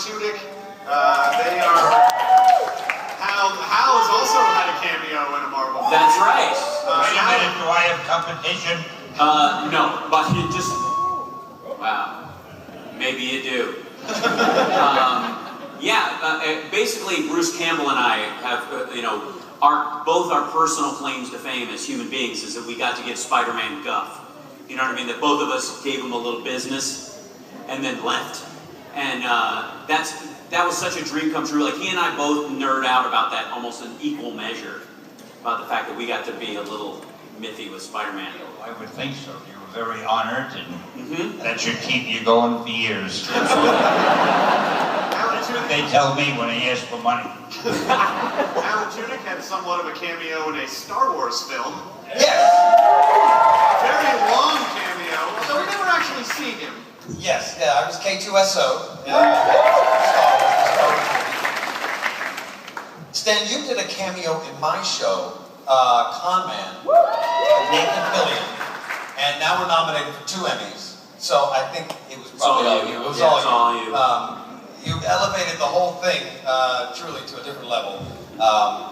Tudyk. They are... Hal has also had a cameo in a Marvel movie. That's right. Wait a minute, do I have competition? No, but you just... Wow. Maybe you do. Basically, Bruce Campbell and I have, both our personal claims to fame as human beings is that we got to give Spider-Man guff. You know what I mean? That both of us gave him a little business and then left. And that was such a dream come true. Like, he and I both nerd out about that almost in equal measure, about the fact that we got to be a little miffy with Spider-Man. I would think so. You were very honored, and that should keep you going for years. They tell me when they ask for money. Alan Tudyk had somewhat of a cameo in a Star Wars film. Yes! Very long cameo, although we never actually seen him. Yes, yeah, I was K2SO. Stan, you did a cameo in my show, Con Man, Nathan Fillion, and now we're nominated for 2 Emmys. So I think it was probably all you. It was all you. You elevated the whole thing truly to a different level.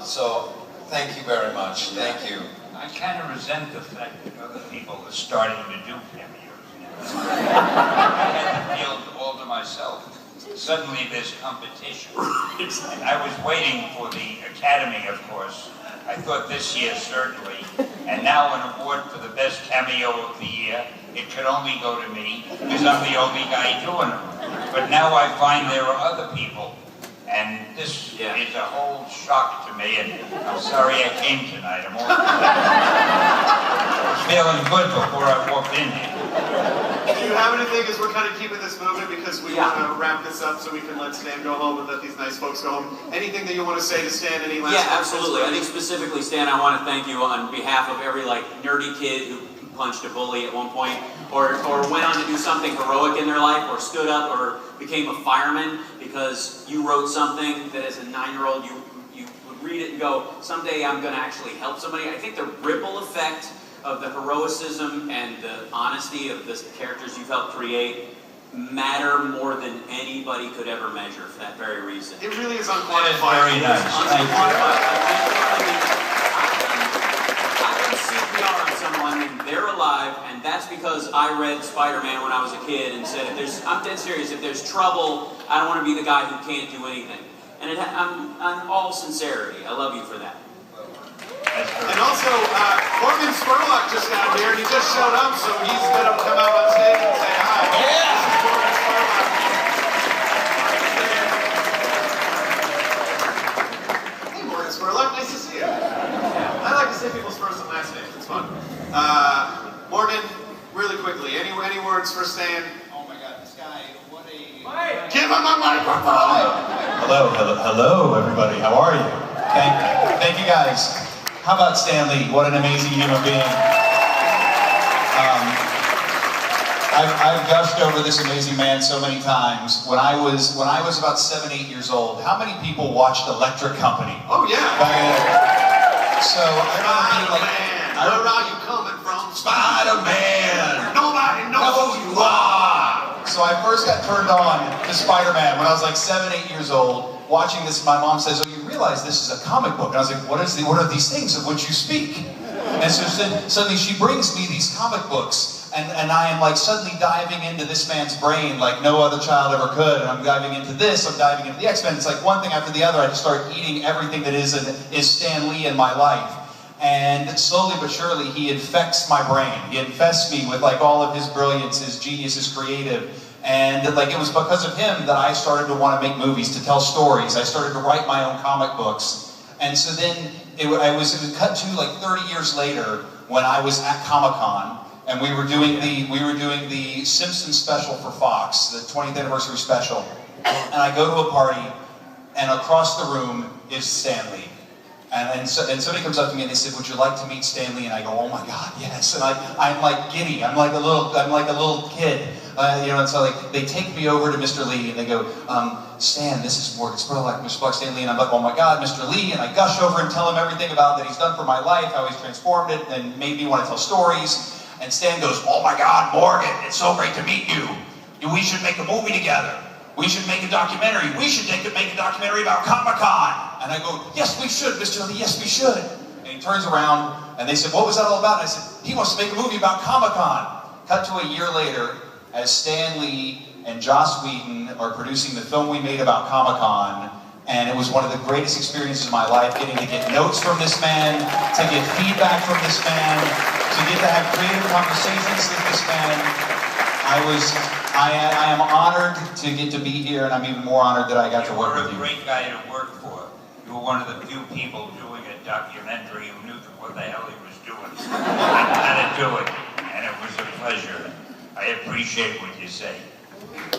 So thank you very much. Thank you. I kind of resent the fact that other people are starting to do cameos now. I had the field all to myself. Suddenly there's competition. And I was waiting for the Academy, of course. I thought this year certainly. And now an award for the best cameo of the year. It could only go to me, because I'm the only guy doing them. But now I find there are other people. And this is a whole shock to me, and I'm sorry I came tonight. I was feeling good before I walked in here. Do you have anything, as we're kind of keeping this moving, because we want to wrap this up so we can let Stan go home and let these nice folks go home. Anything that you want to say to Stan? Any last words? Absolutely. I think specifically, Stan, I want to thank you on behalf of every nerdy kid who punched a bully at one point, or went on to do something heroic in their life, or stood up, or became a fireman because you wrote something that as a 9-year-old you would read it and go, someday I'm going to actually help somebody. I think the ripple effect of the heroicism and the honesty of the characters you've helped create matter more than anybody could ever measure for that very reason. It really is unquantifiable. Very nice. Thank you. CPR on someone and they're alive, and that's because I read Spider-Man when I was a kid and said, I'm dead serious, if there's trouble, I don't want to be the guy who can't do anything. And I'm all sincerity. I love you for that. And also, Morgan Spurlock just got here, and he just showed up, so he's going to come out on stage and say hi. Yeah! This is Morgan Spurlock. Hey, Morgan Spurlock, nice to see you. I like to say people's first and last names. It's fun. Morgan, really quickly, any words for Stan? Oh my God, this guy, what a... Give him a microphone! Hello, everybody. How are you? Thank you, guys. How about Stan Lee? What an amazing human being. I've gushed over this amazing man so many times. When I was about 7, 8 years old, how many people watched Electric Company? Oh yeah. So I remember being where are you coming from? Spider-Man! Nobody knows who you are! So I first got turned on to Spider-Man when I was 7, 8 years old. Watching this, my mom says, "Oh, you realize this is a comic book?" And I was like, "What are these things of which you speak?" And so suddenly she brings me these comic books, and I am suddenly diving into this man's brain like no other child ever could. And I'm diving into this, I'm diving into the X-Men. It's like one thing after the other. I just start eating everything that is Stan Lee in my life. And slowly but surely, he infects my brain. He infests me with all of his brilliance, his genius, his creative. And it was because of him that I started to want to make movies, to tell stories. I started to write my own comic books. And so then it was cut to 30 years later when I was at Comic-Con, and we were doing the Simpsons special for Fox, the 20th anniversary special. And I go to a party, and across the room is Stan Lee. And somebody comes up to me and they said, "Would you like to meet Stan Lee?" And I go, "Oh my God, yes!" And I'm giddy. I'm like a little kid, And so they take me over to Mr. Lee and they go, "Stan, this is Morgan Spurlock, Mr. Black Stan Lee," and I'm like, "Oh my God, Mr. Lee!" And I gush over and tell him everything about that he's done for my life, how he's transformed it, and made me want to tell stories. And Stan goes, "Oh my God, Morgan, it's so great to meet you. We should make a movie together." we should make a documentary. We should make a documentary about Comic-Con. And I go, yes, we should, Mr. Lee, yes, we should. And he turns around, and they said, what was that all about? And I said, he wants to make a movie about Comic-Con. Cut to a year later, as Stan Lee and Joss Whedon are producing the film we made about Comic-Con, and it was one of the greatest experiences of my life, getting to get notes from this man, to get feedback from this man, to get to have creative conversations with this man. I am honored to get to be here, and I'm even more honored that I got to work with you. You were a great guy to work for. You were one of the few people doing a documentary who knew what the hell he was doing, how to do it, and it was a pleasure. I appreciate what you say.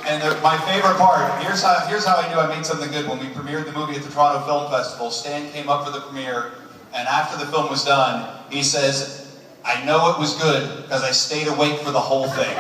And my favorite part, here's how I knew I made something good. When we premiered the movie at the Toronto Film Festival, Stan came up for the premiere, and after the film was done, he says, I know it was good because I stayed awake for the whole thing.